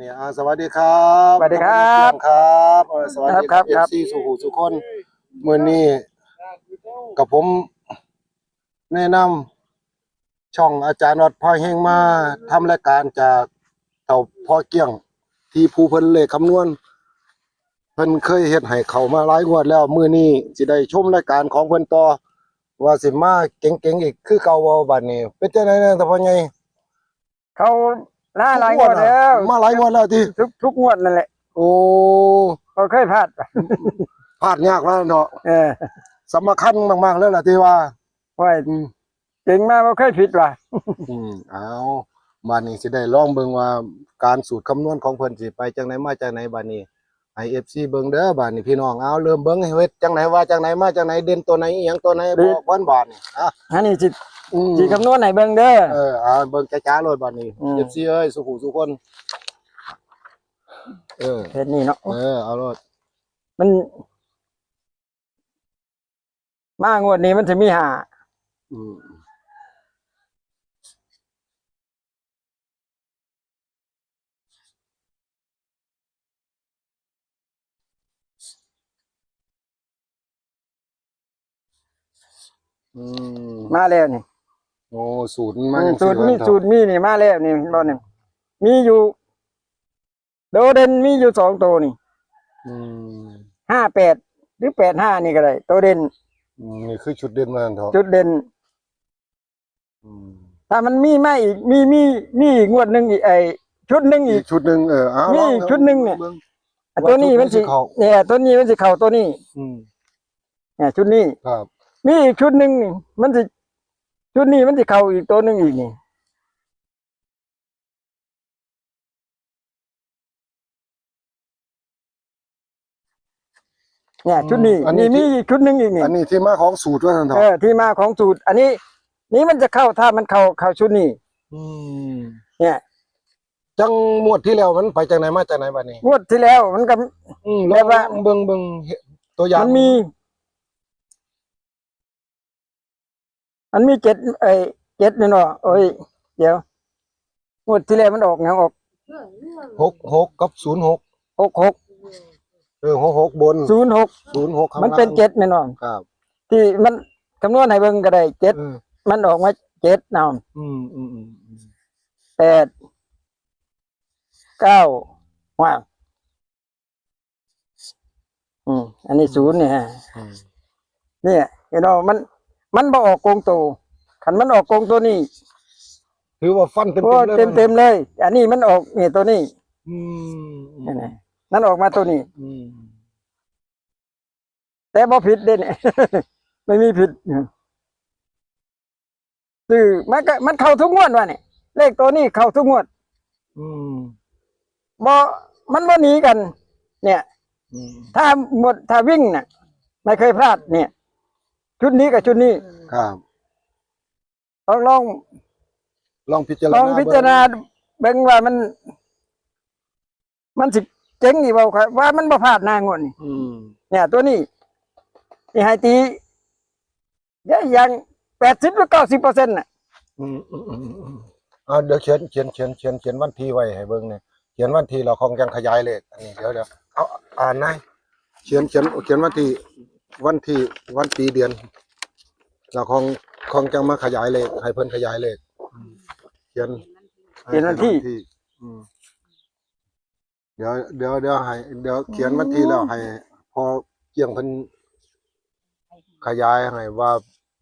เนี่ยสวัสดีครับสวัสดีครับ ครับสวัสดีครับ ครับ FC สุขุสุคนมื้อนี้กับผมแนะนำช่องอาจารย์วัดพาเฮงมาทำรายการจากเต่าพ่อเกี้ยงที่ผู้เพิ่นเลขคำนวณเพิ่นเคยเฮ็ดให้เขามาหลายงวดแล้วมื้อนี้สิได้ชมรายการของเพิ่นต่อว่าสิมาเก่งๆอีกคือเก่าบ่บัดนี้เป็นจังได๋นะท่านพ่อใหญ่ เขาล่าหลายงวดแล้ว มาหลายงวดแล้วที่ ทุกงวดนั่นแหละ โอ้ เขาเคยพลาด พลาดยากแล้วเนาะ อสำคัญมากๆแล้วล่ะที่ว่า ว่าเก่งมากเขาเคยผิดว่ะ เอาบัดนี้สิได้ลองเบิ่งว่าการสูตรคำนวณของเพิ่นสิไปจังไหนมาจังไหนบัดนี้ให้ FC เบิ่งเด้อบัดนี้พี่น้องเอาเริ่มเบิ่งให้เฮ็ดจังไหนว่าจังไหนมาจังไหนเด่นตัวไหนอีหยังตัวไหนบอกเพิ่นบาดนี้อันนี้สิ อืม คำนวณไหนเบิ่งเด้อ เบิ่งจ้าๆเลยบัดนี้ FC เอ้ยสุขุสุคนเฮ็ดนี่เนาะ เอาโลด มันมางวดนี้มันจะมี5อืมมาแล้วนี่ โอ้สูตรมัน สูตรมีนี่มาแล้วนี่บ่นี่มีอยู่โดเด่นมีอยู่2ตัวนี่58หรือ85นี่ก็ได้ตัวเด่น นี่คือชุดเด่นมันเถอะ จุดเด่นถ้ามันมีมาอีกมีอีกงวดหนึ่งอีกชุดหนึ่งอี อี ก กชุดหนึ่งมีอีกชุดหนึ่งเนี่ย ตัวนี้มันสิเนี่ยตัวนี้มันสิเข้าตัวนี้เนี่ยชุดนี้ ครับ มีอีกชุดหนึ่งนี่มันสิชุดนี้มันสิเข้าอีกตัวหนึ่งอีกนี่เนี่ยชุดนี้นี่มีอีกชุดหนึ่งอีกนี่ อันนี้ที่มาของสูตรว่าท่านเถอะ ที่มาของสูตร อันนี้นี่มันจะเข้าถ้ามันเข้าชุดนี้เนี่ย จังหมวดที่แล้วมันไปจากไหนมาจากไหนบัดนี้ งวดที่แล้วมันก็ แล้วว่าเบิ่งตัวอย่างมันมี7นี่เนาะโอ้ยเดี๋ยวงวดที่แล้วมันออกยังออก66กับ06 66 66บน06 มันเป็น7นี่เนาะ ครับ ที่มันคำนวณให้เบิ่งก็ได้7มันออกมา7เนาะ8 9ว้าวอันนี้0เนี่ยเนี่ยเนาะมันบ่ออกโกงโตคันมันออกโกงตัวนี้ ถือว่าฟันเต็ม โอ้ เลย เต็มเลย อันนี้มันออกนี่ตัวนี้นี่นั่นออกมาตัวนี้แต่บ่ผิดเด้เนี่ย ไม่มีผิดคือมันเข้าทุกงวดว่ะเนี่ยเลขตัวนี้เข้าทุกงวดมันบ่หนีกัน เนี่ยถ้าวิ่งน่ะไม่เคยพลาดเนี่ยชุดนี้กับชุดนี้ ครับ ลองพิจาร ลองพิจารณาเบิ่งว่ามันสิเจ๋งอีกบ่ครับว่ามันบ่พลาดหน้างวดนี่เนี่ยตัวนี้ที่ให้ตีอย่าง80หรือ90%น่ะเดี๋ยวเขียนวันที่ไว้ให้เบิ่งเนี่ยเขียนวันที่เราคงยังขยายเลขอันนี้เดี๋ยวเอาอ่านนะเขียนวันปีเดือนเราคงจะมาขยายเลขให้เพิ่นขยายเลขเขียนวันที่เดี๋ยวให้เดี๋ยวเขียนวันที่แล้วให้พอเกี่ยงเพิ่นขยายให้ว่า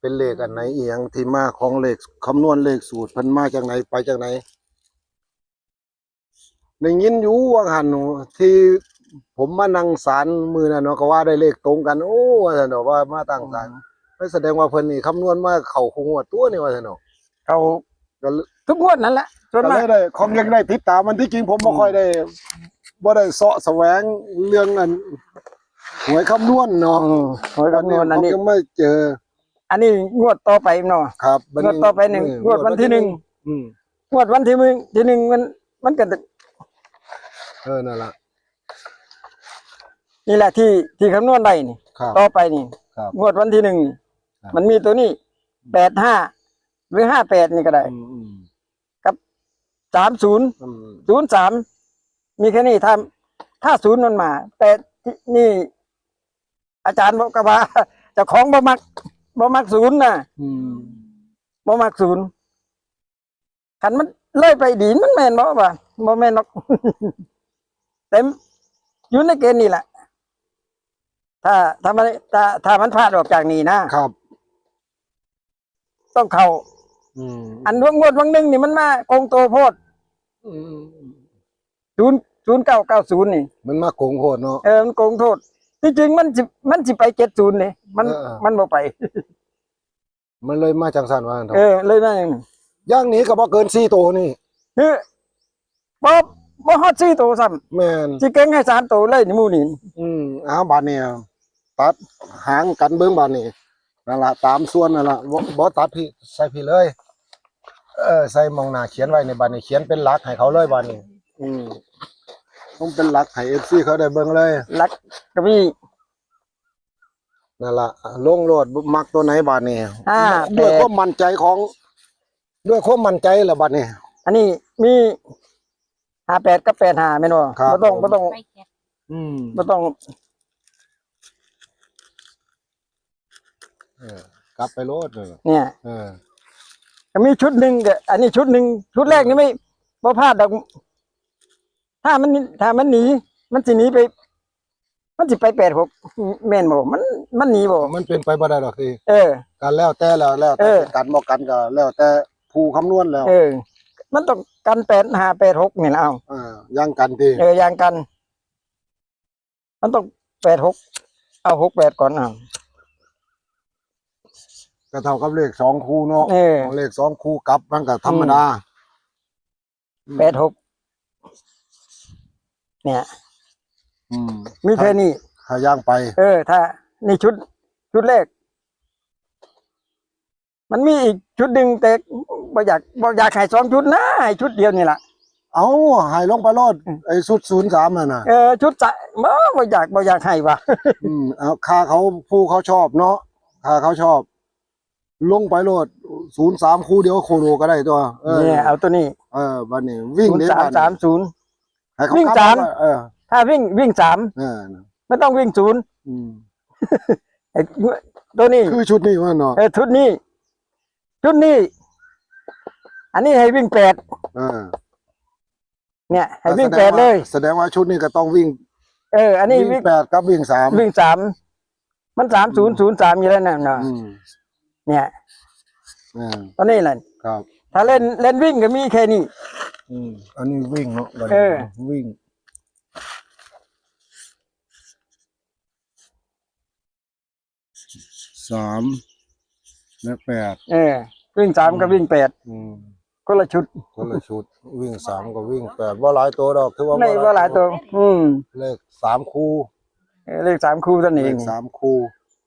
เป็นเลขอันไหนอีหยังที่มาของเลขคำนวณเลขสูตรเพิ่นมาจากไหนไปจากไหนได้ยินอยู่ว่าหันที่ผมมานั่งศาลมื้อนั้นเนาะก็ว่าได้เลขตรงกันโอ้ว่าซั่นเนาะว่ามาตั้งศาลแสดงว่าเพิ่นนี่คำนวณมาเข้าคงวดตัวนี่ว่าซั่นเนาะ เขาทุกงวดนั่นแหละส่วนมากได้ของยังได้ติดตามมันที่จริงผมบ่ค่อยได้บ่ได้เสาะแสวงเรื่องอันหวยคำนวณเนาะหวยคำนวณอันนี้ยังไม่เจออันนี้งวดต่อไปเนาะครับงวดต่อไป1งวดวันที่1งวดวันที่1มันก็นั่นล่ะนี่แหละที่คำนวณได้นี่ต่อไปนี่งวดวันที่1มันมีตัวนี้85หรือ58นี่ก็ได้กับ30 03 มีแค่นี้ถ้าศูนย์มันมา แต่ที่นี่ อาจารย์บอกกับว่าเจ้าของบ่มักศูนย์นะ อืม บ่มักศูนย์คันมันเลยไปดีมันแม่นบ่ว่าบ่แม่นหรอก แต่อยู่ในเกณฑ์นี่แหละ ถ้ามันพลาดออกจากนี่นะครับ ต้องเข้า อืม อันงวดวังหนึงนี่มันมาโกงโตโพด อืม 0990นี่ มันมาโกงโหดเนาะ มันโกงโทษที่จริงมันสิไป70นี่มันบ่ไป มันเลยมาจังสันว่าเถอะ เลยมาอย่างนี้ อย่างนี้ก็บ่เกิน4ตัวนี่ คือบ่ฮอด4ตัวซ้ำ แม่น สิเก่งให้3ตัวเลยนี่หมู่นี่ เอาบาดนี้ตัดหางกันเบิ่งบาดนี้นั่นล่ะตามส่วนนั่นล่ะบ่ตัดพี่ใส่พี่เลย ใส่มองหน้าเขียนไว้ในบาดนี้เขียนเป็นหลักให้เขาเลยบาดนี้ต้องเป็นหลักให้ FC เขาได้เบิ่งเลย ลักก็มี นั่นล่ะลงโลดมักตัวไหนบาดนี้ 58 ด้วยความมั่นใจแล้วบาดนี้ อันนี้มี58กับ85แม่นบ่ ครับ บ่ต้อง บ่ต้อง กลับไปโลดเลย เนี่ย เออ ก็มีชุดหนึงก็อันนี้ชุดหนึงชุดแรกนี่ไม่บ่พลาดดอกถ้ามันหนีมันสิหนีไป มันสิไป86แม่นบ่มันหนีบ่ มันเป็นไปบ่ได้หรอกสิ การแล้วแต่แล้วแต่กันบ่กันก็แล้วแต่ผู้คำนวณแล้ว มันต้องกัน85 86นี่ล่ะเอา ยังกันติ อย่างกัน มันต้อง86เอา68ก่อนเอา ก็เท่ากับเลข2คู่เนาะเลข2คู่กลับมันก็ธรรมดา 86เนี่ย มีแค่นี้ ถ้าย่างไป ถ้านี่ชุดแรก มันมีอีกชุดหนึ่งแต่บ่อยากให้2ชุดนะให้ชุดเดียวนี่ล่ะ เอาให้ลงไปโลดไอ้สุด03นั่นน่ะ ชุดจะบ่อยากให้ว่ะ เอาค่าเขาผู้เขาชอบเนาะค่าเขาชอบ ลงไปโลด03คู่เดียวโคโลก็ได้ตัวเนี่ยเอาตัวนี้บัดนี้วิ่งเด้บัดนี้ 0330 ให้เขา วิ่ง ขับ 3 ถ้าวิ่ง3ไม่ต้องวิ่ง0ไอ้ตัวนี้ คือชุดนี้ว่าเนาะ ชุดนี้ อันนี้ให้วิ่ง8เนี่ยให้วิ่ง8เลย แสดงว่าชุดนี้ก็ต้องวิ่ง อันนี้ วิ่ง8กับวิ่ง3วิ่ง3มัน3003อยู่แล้วน่ะเนี่ยตอนนี้แหละ ครับ ถ้าเล่นวิ่งก็มีแค่นี้ อันนี้วิ่งเนาะวิ่ง3และ8วิ่ง3กับวิ่ง8คนละชุด คนละชุดวิ่ง3กับวิ่ง8บ่หลายตัวดอกถือว่า ไม่ว่าหลายตัวเลข3คู่ เลข3คู่เท่านั้น เล เอง ข3คู่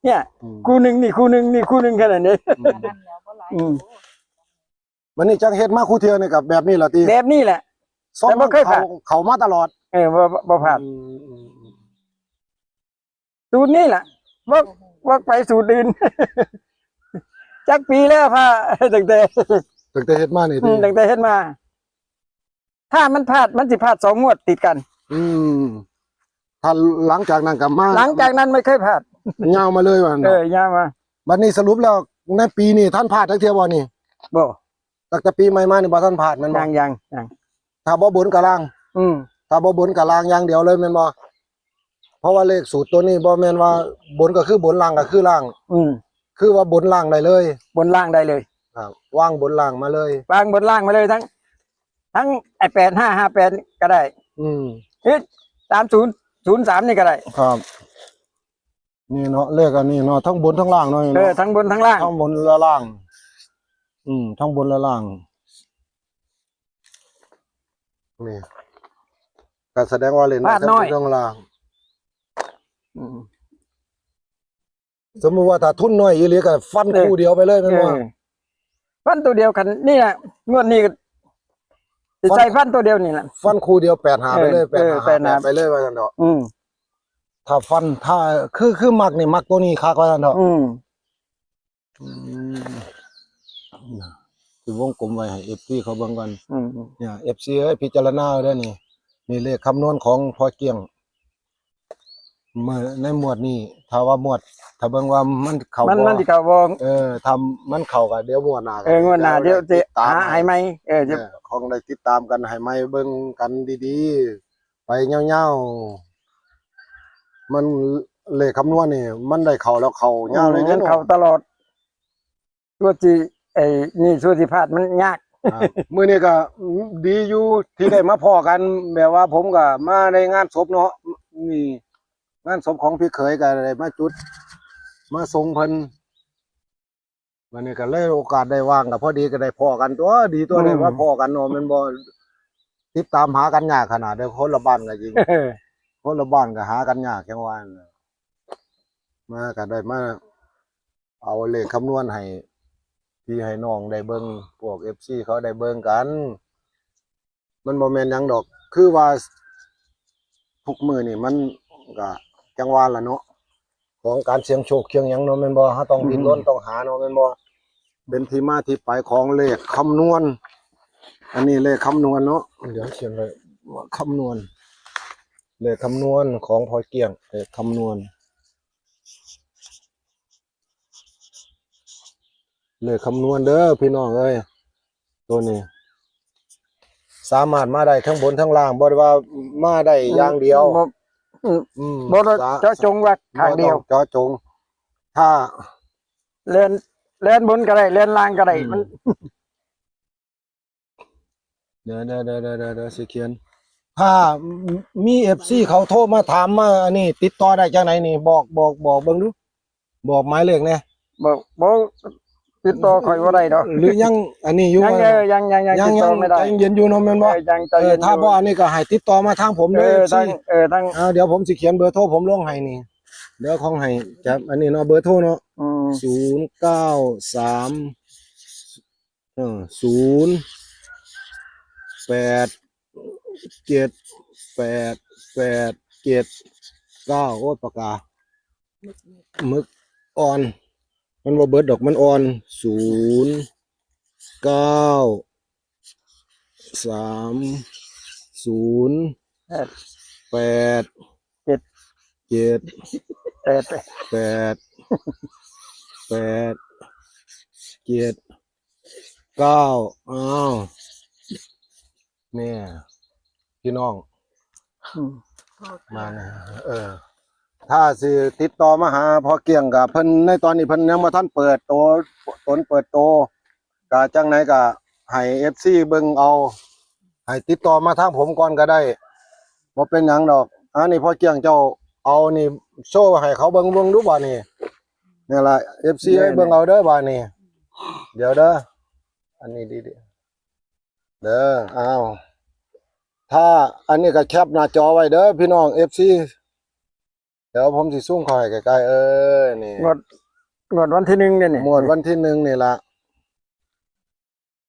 เนี่ยคู่หนึ่งนี่คู่หนึ่งนี่คู่หนึ่งแค่นั้นเอง วันนี้จังเฮ็ดมาคู่เทื่อนี่กับแบบนี้ล่ะติ แบบนี้แหละ แต่บ่เคยผ่าน เขามาตลอด บ่ผ่านสูตรนี้แหละว่าไปสูตรอื่น จักปีแล้วพาตั้งแต่ เฮ็ดมานี่ติ ตั้งแต่เฮ็ดมา ถ้ามันพลาดมันสิพลาด2งวดติดกัน ถ้าหลังจากนั้นก็มา หลังจากนั้นไม่เคยพลาด ยาวมาเลยว่า ยาวมา บัดนี้สรุปแล้วในปีนี้ท่านพลาดจักเที่ยบ่นี่ บ่ ตั้งแต่ปีใหม่มานี่บ่ท่านพลาดแม่นบ่ ยัง ถ้าบ่บนกับล่าง ถ้าบ่บนกับล่างอย่างเดียวเลยแม่นบ่เพราะว่าเลขสูตรตัวนี้บ่แม่นว่าบนก็คือบนล่างก็คือล่างคือว่าบนล่างได้เลย บนล่างได้เลย ครับวางบนล่างมาเลยว างบนล่างมาเลยทั้งไอ้8558ก็ได้3003นี่ก็ได้ ครับนี่เนาะเลขอันนี้เนาะทั้งบนทั้งล่างเนาะ ทั้งบนทั้งล่าง ทั้งบนและล่างทั้งบนและล่างนี่ก็แสดงว่าเล่นทั้งบนทั้งล่างสมมุติว่าถ้าทุนน้อยอีหลีก็ฟันคู่เดียวไปเลยแม่นบ่ ฟันตัวเดียวกันนี่แหละงวดนี้ก็สิใส่ฟันตัวเดียวนี่แหละ ฟันคู่เดียว8หาไปเลย8หา 8 ไปเลยว่าซั่นเถาะ อืม ถ้าฟันถ้าคือมักนี่มักตัวนี้คักว่าซั่นเถาะ สิวงกลมไว้ให้ FC เขาเบิ่งก่อนเนี่ย FC เอ้ยพิจารณาเอาเด้อนี่ นี่เลขคำนวณของพ่อเกี้ยงเมื่อในหมวดนี้ถ้าว่าหมวด ถ้าเบิ่งว่ามันเข้า มัน บ่ มันสิเข้าบ่ ทำมันเข้ากันเดี๋ยวหมวดหน้ากั งวดหน้าเดี๋ยวสิ ติดตาม หาให้ไหมจะ ของได้ติดตามกันให้ไหมเบิ่งกันดีๆ ไปยาวๆมันเลขคำนวณนี่มันได้เข้าแล้วเข้ายาวเลย มั เด้ น อ เข้าตลอดตัวที่นี่ส่วนที่พลาดมันยาก มื้อนี้ก็ดีอยู่ที่ได้มาพ้อกันแบบว่าผมก็มาในงานศพเนาะนี่งานศพของพี่เขยก็ได้มาจุด มาส่งเพิ่นวันนี้ก็เลยโอกาสได้ว่างก็พอดีก็ได้พ้อกันตัวดีตัวได้มาพ้อกันเนาะแมันบ่ติดตามหากันยากขนาดเด้อคนละบ้านก็จริง คนละบ้านก็หากันยากจังว่านั่นน่ะมาก็ได้มาเอาเลขคำนวณให้พี่ให้น้องได้เบิ่งพวก FC เขาได้เบิ่งกัน มันบ่แม่นหยังดอก คือว่าทุกมื้อนี่มันก็จังว่าล่ะเนาะของการเสี่ยงโชคเสี่ยงหยังเนาะแม่นบ่เฮาต้องดิ้นรนต้องหาเนาะแม่นบ่เป็นที่มาที่ไปของเลขคำนวณ อันนี้เลขคำนวณเนาะเดี๋ยวเขียนไว้ว่าคำนวณ เลขคำนวณของพอเกี่ยงเลขคำนวณเลขคำนวณเด้อพี่น้องเอ้ยตัวนี้ สามารถมาได้ทั้งบนทั้งล่างบ่ได้ว่ามาได้อย่างเดียว บ่ได้เจาะจงว่าทางเดียว บ่ต้องเจาะจง ถ้า เล่นบนก็ได้เล่นล่างก็ได้มัน เดี๋ยวสิเขียน ถ้ามี FC เขาโทรมาถามมาอันนี้ ติดต่อได้จังไหนนี่บอกเบิ่งดูบอกหมายเลขแน่ บ่ติดต่อข่อยบ่ได้ดอก หรือยังอันนี้อยู่ ยังติดต่อไม่ได้ ใจเย็นอยู่เนาะแม่นบ่ ยังใจเย็น ถ้าบ่อันนี้ก็ให้ติดต่อมาทางผมเด้อ ทั้ง สิ ทั้ง เดี๋ยวผมสิเขียนเบอร์โทรผมลงให้นี่ เดี๋ยวของให้จะอันนี้เนาะเบอร์โทรเนาะ 093 087 889โอ้ปากกาหมึกอ่อน มันบ่เบิดดอกมันอ่อน093 087 8 7 9อ้าวเนี่ยพี่น้องมานะถ้าสิติดต่อมาหาพอเกี่ยงกับเพิ่นในตอนนี้เพิ่นยังบ่ทันเปิดโตเปิดโตก็จังไหนก็ให้ FC เบิ่งเอาให้ติดต่อมาทางผมก่อนก็ได้บ่เป็นหยังดอกอันนี้พอเกี่ยงเจ้าเอานี่โชว์ให้เขาเบิ่งดูบ่นี่นี่ล่ะ FC ให้เบิ่งเอาเด้อบ่นี่เดี๋ยวเด้ออันนี้ดีๆเด้ออ้าวถ้าอันนี้ก็แคปหน้าจอไว้เด้อพี่น้อง FC เดี๋ยวผมสิซูมเข้าให้ใกล้ๆนี่ งวดวันที่1เนี่ยนี่ หมวดวันที่1นี่ล่ะ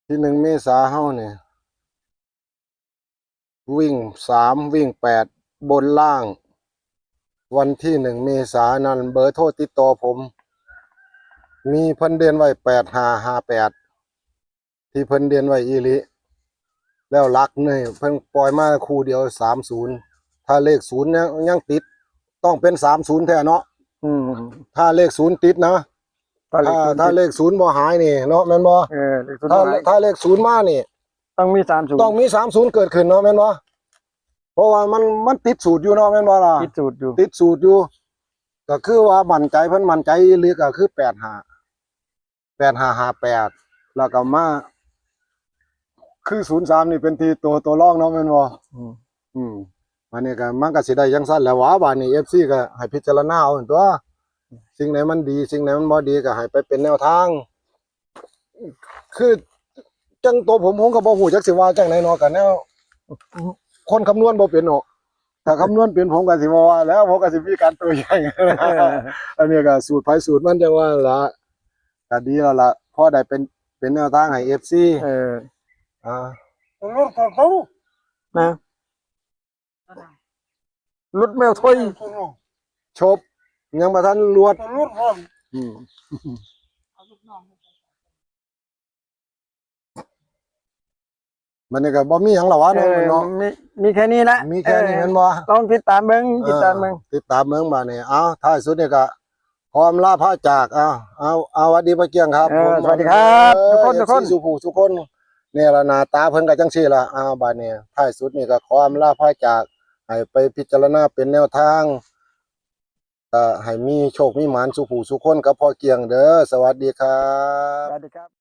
ที่1เมษาเฮานี่วิ่ง3วิ่ง8บนล่าง วันที่1เมษายนนั้นเบอร์โทรติดต่อผม มีเพิ่นเดือนไว้8558ที่เพิ่นเดือนไว้อีหลีแล้วหลักนี่เพิ่นปล่อยมาคู่เดียว30ถ้าเลข0ยังติดต้องเป็น30แท้เนาะถ้าเลข0ติดนะถ้าเลข0บ่หายนี่เนาะแม่นบ่ถ้าเลข0มานี่ ต้องมี30ต้องมี30เกิดขึ้นเนาะแม่นบ่เพราะว่ามันติดสูตรอยู่เนาะแม่นบ่ล่ะ ติดสูตรอยู่ ติดสูตรอยู่ก็คือว่ามั่นใจเพิ่นมั่นใจอีหลีก็คือ8558แล้วก็มาคือ03นี่เป็นที่ตัวรองเนาะแม่นบ่อันนี้ก็มันก็สิได้จังซั่นแหล้วว่าบาดนี้ FC ก็ให้พิจารณาเอาตัวสิ่งไหนมันดีสิ่งไหนมันบ่ดีก็ให้ไปเป็นแนวทาง คือจังตัวผมก็บ่ฮู้จักสิว่าจังไหนเนาะก็แนวคนคำนวณบ่เป็นเนาะถ้าคำนวณเป็นผมก็สิว่าแล้วผมก็สิมีการตัวอย่าง อันนี้ก็สูตรไผสูตรมันจังว่าล่ะก็ดีแล้วล่ะพอได้เป็นแนวทางให้ FC รถของเขา นะรถแมวถ้อย ชบยังบ่ทันรวด รถของ อืม มันนี่ก็บ่มีหยังหรอกวะเนาะมันเนาะ มีแค่นี้ละ มีแค่นี้แม่นบ่ ลองติดตามเบิ่งติดตามเบิ่ง ติดตามเมืองมานี่เอาท้ายสุดนี่ก็พร้อมลาพระจากเอาสวัสดีพระเกียงครับผม สวัสดีครับทุกคนทุกคน สุผู้ทุกคนเนี่ยละหน้าตาเพิ่นก็จังซี่ล่ะบัดนี้ท้ายสุดนี่ก็ขออำลาพระจากให้ไปพิจารณาเป็นแนวทางให้มีโชคมีหมานสุผู้สุคนกับพ่อเกียงเด้อสวัสดีครับ สวัสดีครับ